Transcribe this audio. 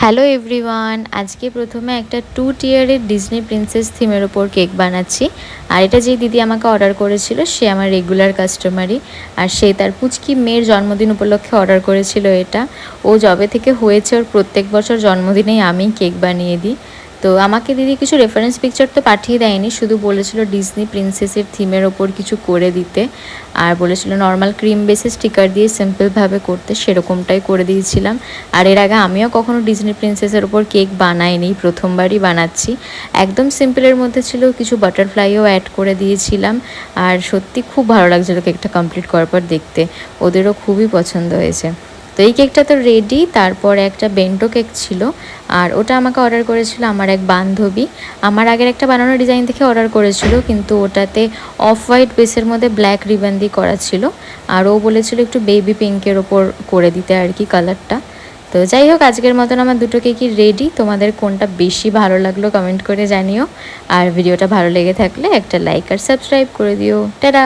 Hello everyone, আজকে প্রথমে একটা 2 টিয়ারের ডিজনি প্রিন্সেস থিমের ওপর কেক বানাচ্ছি। আর এটা যে দিদি আমাকে অর্ডার করেছিল সে আমার রেগুলার কাস্টমারই। আর সে তার পুচকি মেয়ের জন্মদিন উপলক্ষে অর্ডার করেছিল এটা। ও যবে থেকে হয়েছে ওর প্রত্যেক বছর জন্মদিনেই আমি কেক বানিয়ে দিই। তো আমাকে দিদি কিছু রেফারেন্স পিকচার তো পাঠিয়ে দেয়নি, শুধু বলেছিল ডিজনি প্রিন্সেসের থিমের ওপর কিছু করে দিতে। আর বলেছিল নর্মাল ক্রিম বেসে স্টিকার দিয়ে সিম্পলভাবে করতে, সেরকমটাই করে দিয়েছিলাম। আর এর আগে আমিও কখনো ডিজনি প্রিন্সেসের ওপর কেক বানাইনি, প্রথমবারই বানাচ্ছি। একদম সিম্পলের মধ্যে ছিল, কিছু বাটারফ্লাইও অ্যাড করে দিয়েছিলাম। আর সত্যি খুব ভালো লাগছিল কেকটা কমপ্লিট করার পর দেখতে, ওদেরও খুবই পছন্দ হয়েছে। তো এই কেকটা তো রেডি। তারপর একটা বেন্টো কেক ছিল, আর ওটা আমাকে অর্ডার করেছিল আমার এক বান্ধবী। আমার আগের একটা বানানোর ডিজাইন দেখে অর্ডার করেছিল, কিন্তু ওটাতে অফ হোয়াইট বেসের মধ্যে ব্ল্যাক রিবন দিয়ে করা ছিল। আর ও বলেছিল একটু বেবি পিঙ্কের ওপর করে দিতে আর কি কালারটা। তো যাই হোক, আজকের মতন আমার দুটো কেকই রেডি। তোমাদের কোনটা বেশি ভালো লাগলো কমেন্ট করে জানিও। আর ভিডিওটা ভালো লেগে থাকলে একটা লাইক আর সাবস্ক্রাইব করে দিও। টাটা।